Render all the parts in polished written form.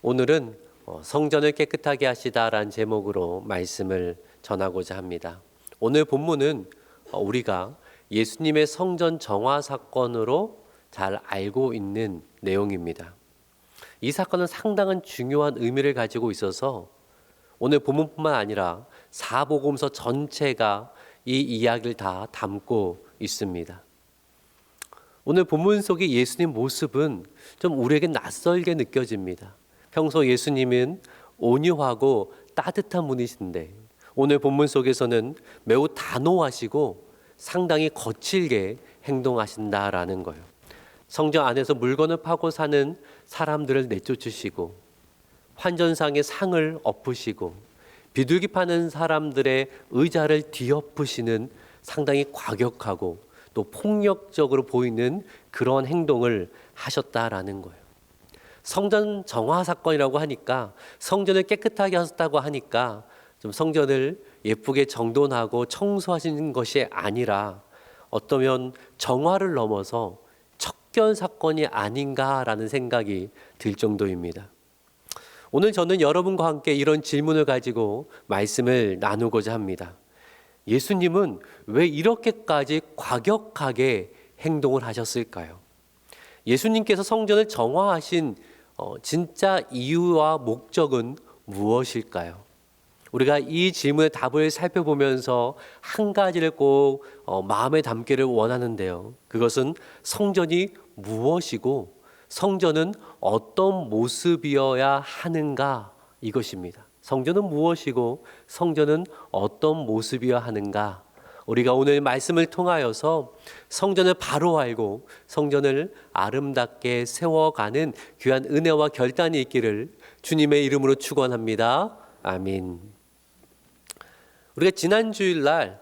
오늘은 성전을 깨끗하게 하시다라는 제목으로 말씀을 전하고자 합니다. 오늘 본문은 우리가 예수님의 성전 정화 사건으로 잘 알고 있는 내용입니다. 이 사건은 상당한 중요한 의미를 가지고 있어서 오늘 본문뿐만 아니라 사복음서 전체가 이 이야기를 다 담고 있습니다. 오늘 본문 속의 예수님 모습은 좀 우리에게 낯설게 느껴집니다. 평소 예수님은 온유하고 따뜻한 분이신데 오늘 본문 속에서는 매우 단호하시고 상당히 거칠게 행동하신다라는 거예요. 성전 안에서 물건을 파고 사는 사람들을 내쫓으시고 환전상의 상을 엎으시고 비둘기 파는 사람들의 의자를 뒤엎으시는 상당히 과격하고 또 폭력적으로 보이는 그런 행동을 하셨다라는 거예요. 성전 정화 사건이라고 하니까 성전을 깨끗하게 하셨다고 하니까 좀 성전을 예쁘게 정돈하고 청소하시는 것이 아니라 어쩌면 정화를 넘어서 척결 사건이 아닌가라는 생각이 들 정도입니다. 오늘 저는 여러분과 함께 이런 질문을 가지고 말씀을 나누고자 합니다. 예수님은 왜 이렇게까지 과격하게 행동을 하셨을까요? 예수님께서 성전을 정화하신 진짜 이유와 목적은 무엇일까요? 우리가 이 질문의 답을 살펴보면서 한 가지를 꼭 마음에 담기를 원하는데요. 그것은 성전이 무엇이고 성전은 어떤 모습이어야 하는가 이것입니다. 성전은 무엇이고 성전은 어떤 모습이어야 하는가. 우리가 오늘 말씀을 통하여서 성전을 바로 알고 성전을 아름답게 세워가는 귀한 은혜와 결단이 있기를 주님의 이름으로 축원합니다. 아멘. 우리가 지난 주일날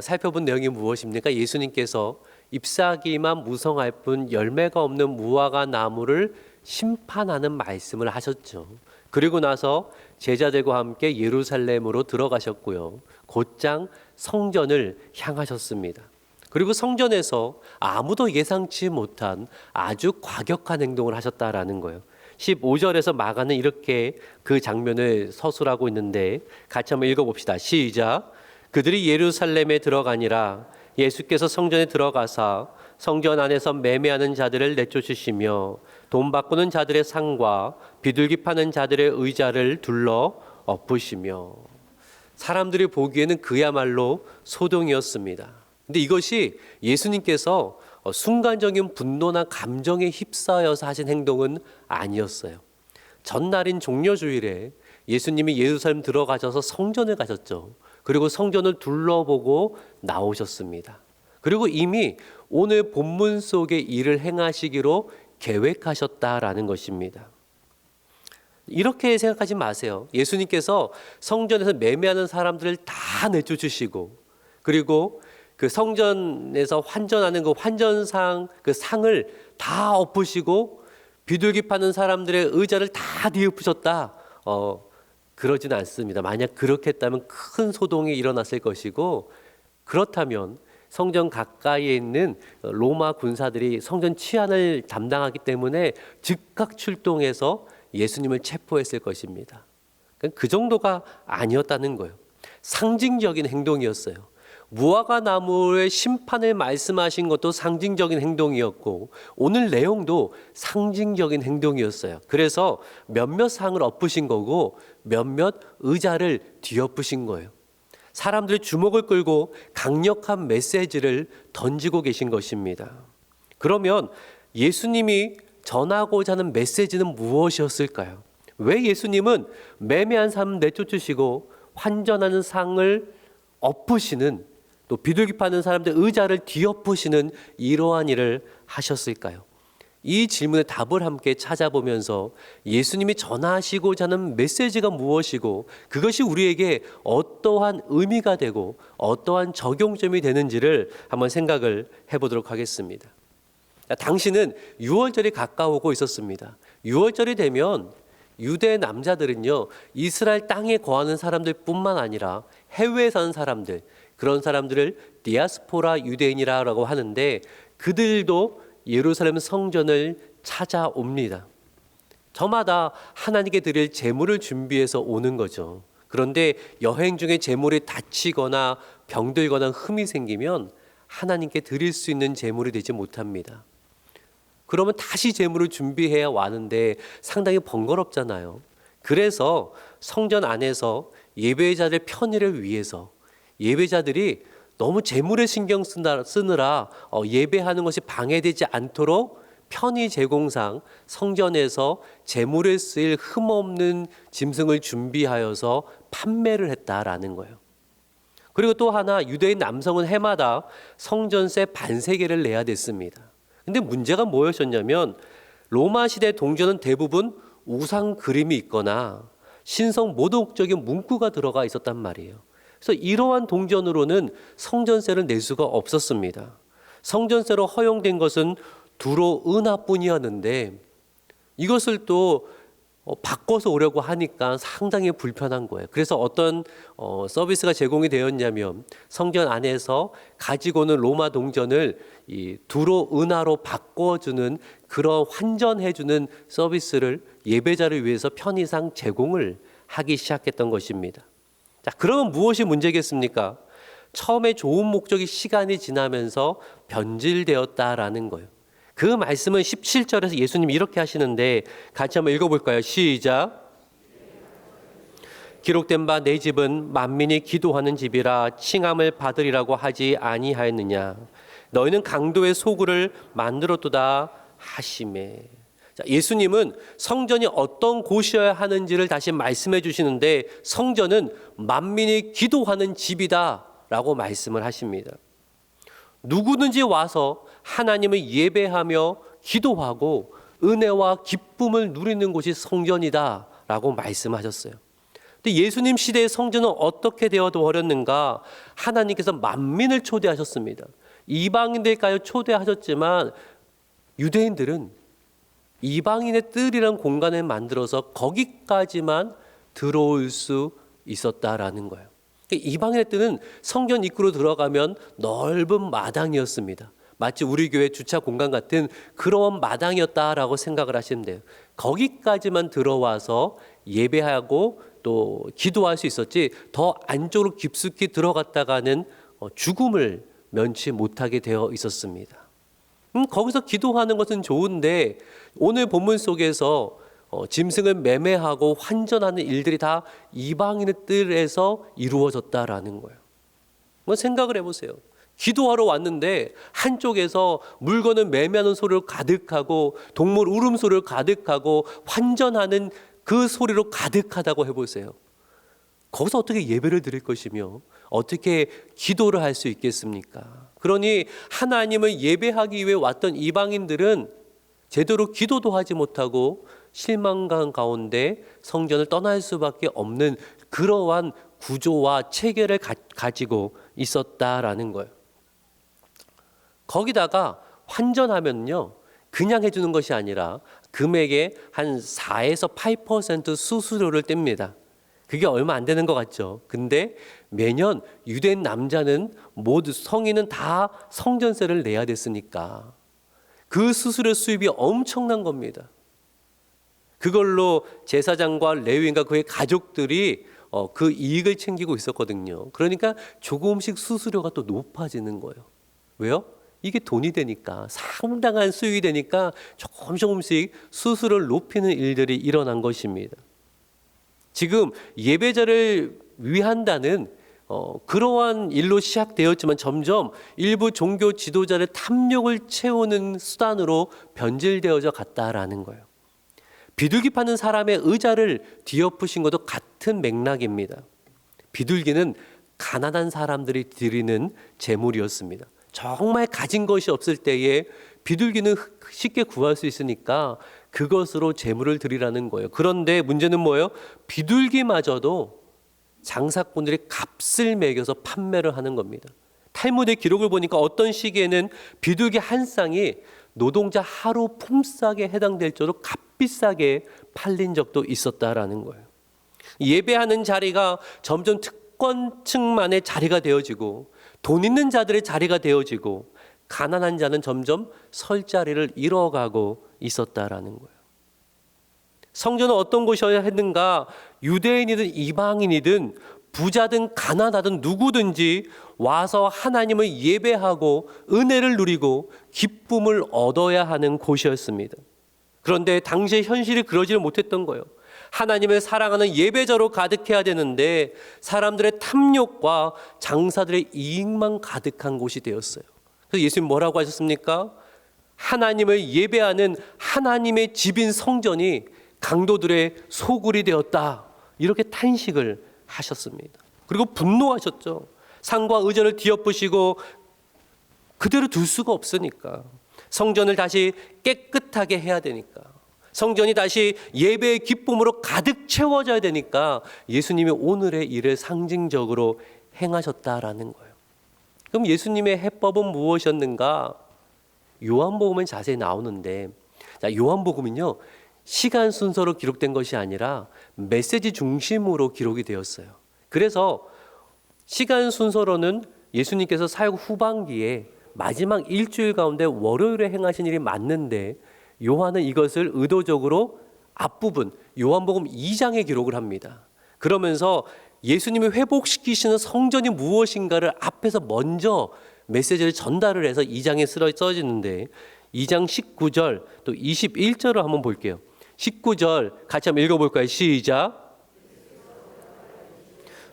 살펴본 내용이 무엇입니까? 예수님께서 잎사귀만 무성할 뿐 열매가 없는 무화과 나무를 심판하는 말씀을 하셨죠. 그리고 나서 제자들과 함께 예루살렘으로 들어가셨고요. 곧장 성전을 향하셨습니다. 그리고 성전에서 아무도 예상치 못한 아주 과격한 행동을 하셨다라는 거예요. 15절에서 마가는 이렇게 그 장면을 서술하고 있는데 같이 한번 읽어봅시다. 시작. 그들이 예루살렘에 들어가니라. 예수께서 성전에 들어가사 성전 안에서 매매하는 자들을 내쫓으시며 돈 바꾸는 자들의 상과 비둘기 파는 자들의 의자를 둘러 엎으시며. 사람들이 보기에는 그야말로 소동이었습니다. 근데 이것이 예수님께서 순간적인 분노나 감정에 휩싸여서 하신 행동은 아니었어요. 전날인 종려주일에 예수님이 예루살렘 들어가셔서 성전을 가셨죠. 그리고 성전을 둘러보고 나오셨습니다. 그리고 이미 오늘 본문 속의 일을 행하시기로 계획하셨다라는 것입니다. 이렇게 생각하지 마세요. 예수님께서 성전에서 매매하는 사람들을 다 내쫓으시고 그리고 그 성전에서 환전하는 그 환전상 그 상을 다 엎으시고 비둘기 파는 사람들의 의자를 다 뒤엎으셨다. 그러지는 않습니다. 만약 그렇게 했다면 큰 소동이 일어났을 것이고 그렇다면 성전 가까이에 있는 로마 군사들이 성전 치안을 담당하기 때문에 즉각 출동해서 예수님을 체포했을 것입니다. 그 정도가 아니었다는 거예요. 상징적인 행동이었어요. 무화과 나무의 심판을 말씀하신 것도 상징적인 행동이었고 오늘 내용도 상징적인 행동이었어요. 그래서 몇몇 상을 엎으신 거고 몇몇 의자를 뒤엎으신 거예요. 사람들의 주목을 끌고 강력한 메시지를 던지고 계신 것입니다. 그러면 예수님이 전하고자 하는 메시지는 무엇이었을까요? 왜 예수님은 매매한 사람 내쫓으시고 환전하는 상을 엎으시는 또 비둘기 파는 사람들 의자를 뒤엎으시는 이러한 일을 하셨을까요? 이 질문의 답을 함께 찾아보면서 예수님이 전하시고자 하는 메시지가 무엇이고 그것이 우리에게 어떠한 의미가 되고 어떠한 적용점이 되는지를 한번 생각을 해보도록 하겠습니다. 당시는 유월절이 가까우고 있었습니다. 유월절이 되면 유대 남자들은요 이스라엘 땅에 거하는 사람들 뿐만 아니라 해외에 사는 사람들 그런 사람들을 디아스포라 유대인이라고 하는데 그들도 예루살렘 성전을 찾아옵니다. 저마다 하나님께 드릴 제물을 준비해서 오는 거죠. 그런데 여행 중에 제물이 다치거나 병들거나 흠이 생기면 하나님께 드릴 수 있는 제물이 되지 못합니다. 그러면 다시 제물을 준비해야 와는데 상당히 번거롭잖아요. 그래서 성전 안에서 예배자들 편의를 위해서 예배자들이 너무 제물에 신경 쓰느라 예배하는 것이 방해되지 않도록 편의 제공상 성전에서 제물에 쓰일 흠없는 짐승을 준비하여서 판매를 했다라는 거예요. 그리고 또 하나, 유대인 남성은 해마다 성전세 반세겔을 내야 됐습니다. 근데 문제가 뭐였냐면 로마 시대 동전은 대부분 우상 그림이 있거나 신성 모독적인 문구가 들어가 있었단 말이에요. 그래서 이러한 동전으로는 성전세를 낼 수가 없었습니다. 성전세로 허용된 것은 두로 은하뿐이었는데 이것을 또 바꿔서 오려고 하니까 상당히 불편한 거예요. 그래서 어떤 서비스가 제공이 되었냐면 성전 안에서 가지고 오는 로마 동전을 이 두로 은하로 바꿔주는 그런 환전해주는 서비스를 예배자를 위해서 편의상 제공을 하기 시작했던 것입니다. 자, 그러면 무엇이 문제겠습니까? 처음에 좋은 목적이 시간이 지나면서 변질되었다라는 거예요. 그 말씀은 17절에서 예수님이 이렇게 하시는데 같이 한번 읽어볼까요? 시작. 기록된 바 내 집은 만민이 기도하는 집이라 칭함을 받으리라고 하지 아니하였느냐. 너희는 강도의 소굴을 만들었도다 하시매. 자, 예수님은 성전이 어떤 곳이어야 하는지를 다시 말씀해 주시는데 성전은 만민이 기도하는 집이다 라고 말씀을 하십니다. 누구든지 와서 하나님을 예배하며 기도하고 은혜와 기쁨을 누리는 곳이 성전이다 라고 말씀하셨어요. 근데 예수님 시대의 성전은 어떻게 되어 버렸는가? 하나님께서 만민을 초대하셨습니다. 이방인들까지 초대하셨지만 유대인들은 이방인의 뜰이란 공간을 만들어서 거기까지만 들어올 수 있었다라는 거예요. 이방인의 뜰은 성전 입구로 들어가면 넓은 마당이었습니다. 마치 우리 교회 주차 공간 같은 그런 마당이었다라고 생각을 하시면 돼요. 거기까지만 들어와서 예배하고 또 기도할 수 있었지 더 안쪽으로 깊숙이 들어갔다가는 죽음을 면치 못하게 되어 있었습니다. 거기서 기도하는 것은 좋은데 오늘 본문 속에서 짐승을 매매하고 환전하는 일들이 다 이방인의 뜰에서 이루어졌다라는 거예요. 생각을 해보세요. 기도하러 왔는데 한쪽에서 물건을 매매하는 소리로 가득하고 동물 울음소리로 가득하고 환전하는 그 소리로 가득하다고 해보세요. 거기서 어떻게 예배를 드릴 것이며 어떻게 기도를 할 수 있겠습니까? 그러니 하나님을 예배하기 위해 왔던 이방인들은 제대로 기도도 하지 못하고 실망감 가운데 성전을 떠날 수밖에 없는 그러한 구조와 체계를 가지고 있었다라는 거예요. 거기다가 환전하면요, 그냥 해주는 것이 아니라 금액의 한 4에서 8% 수수료를 뗍니다. 그게 얼마 안 되는 것 같죠. 근데 매년 유대인 남자는 모두 성인은 다 성전세를 내야 됐으니까 그 수수료 수입이 엄청난 겁니다. 그걸로 제사장과 레위인과 그의 가족들이 그 이익을 챙기고 있었거든요. 그러니까 조금씩 수수료가 또 높아지는 거예요. 왜요? 이게 돈이 되니까, 상당한 수익이 되니까 조금씩 수수료를 높이는 일들이 일어난 것입니다. 지금 예배자를 위한다는 그러한 일로 시작되었지만 점점 일부 종교 지도자를 탐욕을 채우는 수단으로 변질되어져 갔다라는 거예요. 비둘기 파는 사람의 의자를 뒤엎으신 것도 같은 맥락입니다. 비둘기는 가난한 사람들이 드리는 제물이었습니다. 정말 가진 것이 없을 때에 비둘기는 쉽게 구할 수 있으니까 그것으로 제물을 드리라는 거예요. 그런데 문제는 뭐예요? 비둘기마저도 장사꾼들이 값을 매겨서 판매를 하는 겁니다. 탈무드의 기록을 보니까 어떤 시기에는 비둘기 한 쌍이 노동자 하루 품삯에 해당될 정도로 값비싸게 팔린 적도 있었다라는 거예요. 예배하는 자리가 점점 특권층만의 자리가 되어지고 돈 있는 자들의 자리가 되어지고 가난한 자는 점점 설 자리를 잃어가고 있었다라는 거예요. 성전은 어떤 곳이어야 했는가? 유대인이든 이방인이든 부자든 가난하든 누구든지 와서 하나님을 예배하고 은혜를 누리고 기쁨을 얻어야 하는 곳이었습니다. 그런데 당시의 현실이 그러지를 못했던 거예요. 하나님을 사랑하는 예배자로 가득해야 되는데 사람들의 탐욕과 장사들의 이익만 가득한 곳이 되었어요. 그래서 예수님 뭐라고 하셨습니까? 하나님을 예배하는 하나님의 집인 성전이 강도들의 소굴이 되었다. 이렇게 탄식을 하셨습니다. 그리고 분노하셨죠. 상과 의전을 뒤엎으시고 그대로 둘 수가 없으니까. 성전을 다시 깨끗하게 해야 되니까. 성전이 다시 예배의 기쁨으로 가득 채워져야 되니까 예수님이 오늘의 일을 상징적으로 행하셨다라는 거예요. 그럼 예수님의 해법은 무엇이었는가? 요한복음은 자세히 나오는데, 자, 요한복음은요 시간 순서로 기록된 것이 아니라 메시지 중심으로 기록이 되었어요. 그래서 시간 순서로는 예수님께서 사역 후반기에 마지막 일주일 가운데 월요일에 행하신 일이 맞는데, 요한은 이것을 의도적으로 앞부분 요한복음 2장에 기록을 합니다. 그러면서 예수님이 회복시키시는 성전이 무엇인가를 앞에서 먼저 메시지를 전달을 해서 2장에 써지는데, 2장 19절 또 21절을 한번 볼게요. 19절 같이 한번 읽어볼까요? 시작.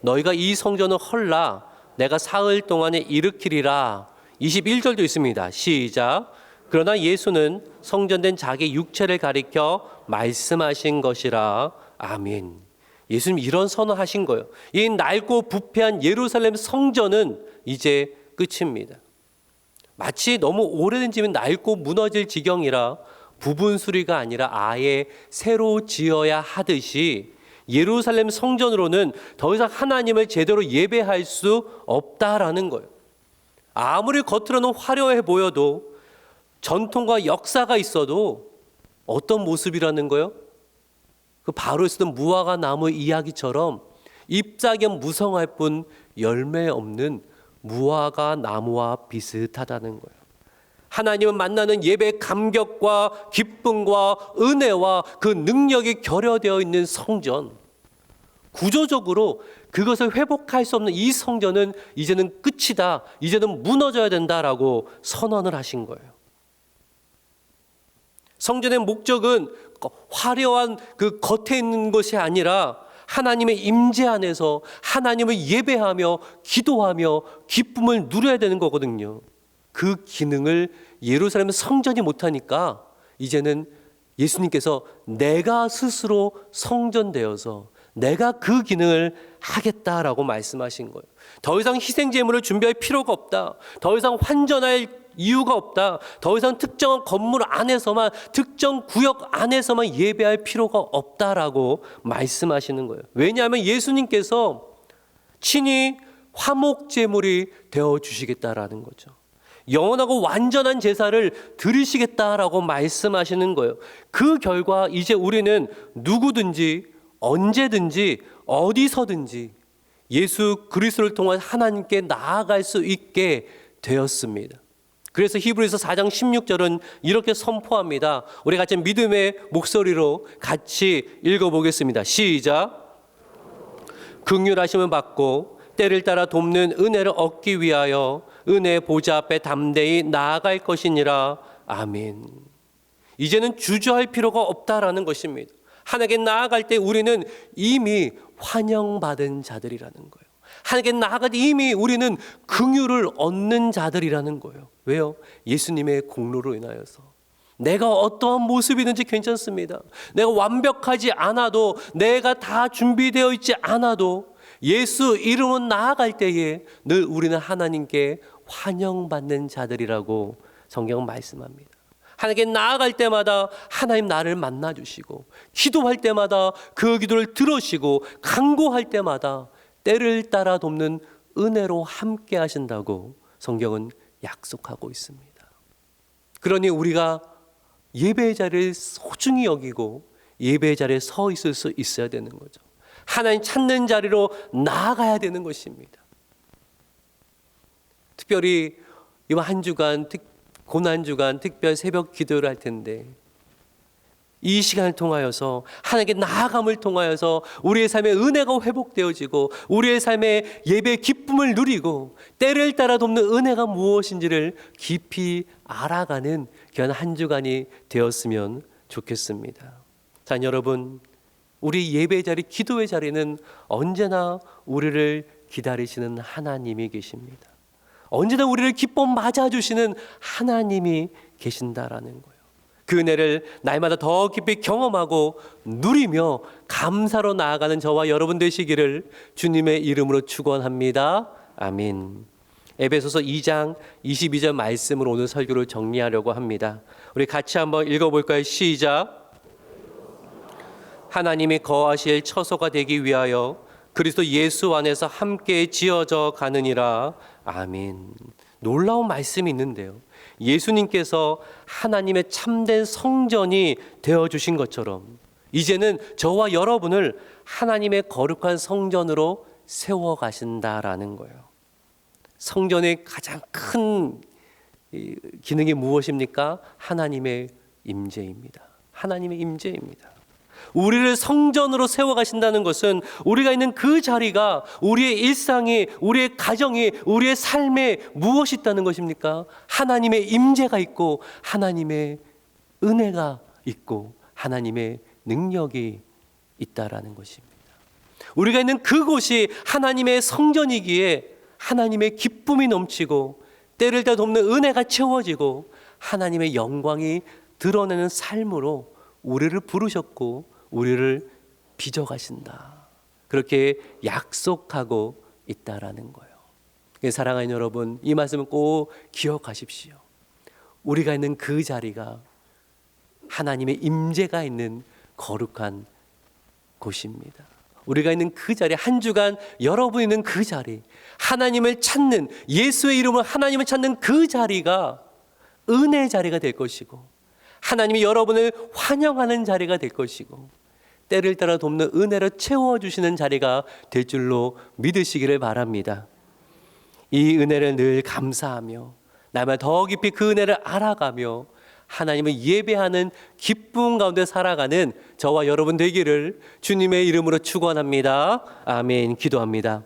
너희가 이 성전을 헐라 내가 사흘 동안에 일으키리라. 21절도 있습니다. 시작. 그러나 예수는 성전된 자기 육체를 가리켜 말씀하신 것이라. 아멘. 예수님 이런 선언하신 거예요. 이 낡고 부패한 예루살렘 성전은 이제 끝입니다. 마치 너무 오래된 집이 낡고 무너질 지경이라 부분 수리가 아니라 아예 새로 지어야 하듯이 예루살렘 성전으로는 더 이상 하나님을 제대로 예배할 수 없다라는 거예요. 아무리 겉으로는 화려해 보여도 전통과 역사가 있어도 어떤 모습이라는 거예요? 그 바로 쓰던 무화과 나무 이야기처럼 잎사귀는 무성할 뿐 열매 없는 무화과 나무와 비슷하다는 거예요. 하나님을 만나는 예배의 감격과 기쁨과 은혜와 그 능력이 결여되어 있는 성전, 구조적으로 그것을 회복할 수 없는 이 성전은 이제는 끝이다, 이제는 무너져야 된다라고 선언을 하신 거예요. 성전의 목적은 화려한 그 겉에 있는 것이 아니라 하나님의 임재 안에서 하나님을 예배하며 기도하며 기쁨을 누려야 되는 거거든요. 그 기능을 예루살렘 성전이 못하니까 이제는 예수님께서 내가 스스로 성전되어서 내가 그 기능을 하겠다라고 말씀하신 거예요. 더 이상 희생제물을 준비할 필요가 없다. 더 이상 환전할 이유가 없다. 더 이상 특정한 건물 안에서만, 특정 구역 안에서만 예배할 필요가 없다라고 말씀하시는 거예요. 왜냐하면 예수님께서 친히 화목제물이 되어주시겠다라는 거죠. 영원하고 완전한 제사를 드리시겠다라고 말씀하시는 거예요. 그 결과 이제 우리는 누구든지 언제든지 어디서든지 예수 그리스도를 통한 하나님께 나아갈 수 있게 되었습니다. 그래서 히브리서 4장 16절은 이렇게 선포합니다. 우리 같이 믿음의 목소리로 같이 읽어보겠습니다. 시작. 긍휼하심을 받고 때를 따라 돕는 은혜를 얻기 위하여 은혜 보좌 앞에 담대히 나아갈 것이니라. 아멘. 이제는 주저할 필요가 없다라는 것입니다. 하나님께 나아갈 때 우리는 이미 환영받은 자들이라는 거예요. 하나님께 나아갈 때 이미 우리는 긍휼을 얻는 자들이라는 거예요. 왜요? 예수님의 공로로 인하여서. 내가 어떠한 모습이든지 괜찮습니다. 내가 완벽하지 않아도, 내가 다 준비되어 있지 않아도 예수 이름으로 나아갈 때에 늘 우리는 하나님께 환영받는 자들이라고 성경은 말씀합니다. 하나님께 나아갈 때마다 하나님 나를 만나주시고, 기도할 때마다 그 기도를 들으시고, 간구할 때마다 때를 따라 돕는 은혜로 함께 하신다고 성경은 약속하고 있습니다. 그러니 우리가 예배의 자리를 소중히 여기고 예배의 자리에 서 있을 수 있어야 되는 거죠. 하나님 찾는 자리로 나아가야 되는 것입니다. 특별히 이번 한 주간 고난주간 특별 새벽 기도를 할 텐데, 이 시간을 통하여서 하나님께 나아감을 통하여서 우리의 삶의 은혜가 회복되어지고 우리의 삶의 예배의 기쁨을 누리고 때를 따라 돕는 은혜가 무엇인지를 깊이 알아가는 귀한 한 주간이 되었으면 좋겠습니다. 자, 여러분, 우리 예배 자리, 기도의 자리는 언제나 우리를 기다리시는 하나님이 계십니다. 언제나 우리를 기뻐 맞아주시는 하나님이 계신다라는 거예요. 그 은혜를 날마다 더 깊이 경험하고 누리며 감사로 나아가는 저와 여러분 되시기를 주님의 이름으로 축원합니다. 아멘. 에베소서 2장 22절 말씀으로 오늘 설교를 정리하려고 합니다. 우리 같이 한번 읽어볼까요? 시작. 하나님이 거하실 처소가 되기 위하여 그리스도 예수 안에서 함께 지어져 가느니라. 아멘. 놀라운 말씀이 있는데요. 예수님께서 하나님의 참된 성전이 되어주신 것처럼 이제는 저와 여러분을 하나님의 거룩한 성전으로 세워가신다라는 거예요. 성전의 가장 큰 기능이 무엇입니까? 하나님의 임재입니다. 하나님의 임재입니다. 우리를 성전으로 세워가신다는 것은 우리가 있는 그 자리가 우리의 일상이, 우리의 가정이, 우리의 삶에 무엇이 있다는 것입니까? 하나님의 임재가 있고 하나님의 은혜가 있고 하나님의 능력이 있다라는 것입니다. 우리가 있는 그곳이 하나님의 성전이기에 하나님의 기쁨이 넘치고 때를 다 돕는 은혜가 채워지고 하나님의 영광이 드러내는 삶으로 우리를 부르셨고 우리를 빚어가신다. 그렇게 약속하고 있다라는 거예요. 사랑하는 여러분, 이 말씀은 꼭 기억하십시오. 우리가 있는 그 자리가 하나님의 임재가 있는 거룩한 곳입니다. 우리가 있는 그 자리, 한 주간 여러분이 있는 그 자리, 하나님을 찾는, 예수의 이름으로 하나님을 찾는 그 자리가 은혜의 자리가 될 것이고 하나님이 여러분을 환영하는 자리가 될 것이고 때를 따라 돕는 은혜로 채워주시는 자리가 될 줄로 믿으시기를 바랍니다. 이 은혜를 늘 감사하며 날마다 더 깊이 그 은혜를 알아가며 하나님을 예배하는 기쁨 가운데 살아가는 저와 여러분 되기를 주님의 이름으로 축원합니다. 아멘. 기도합니다.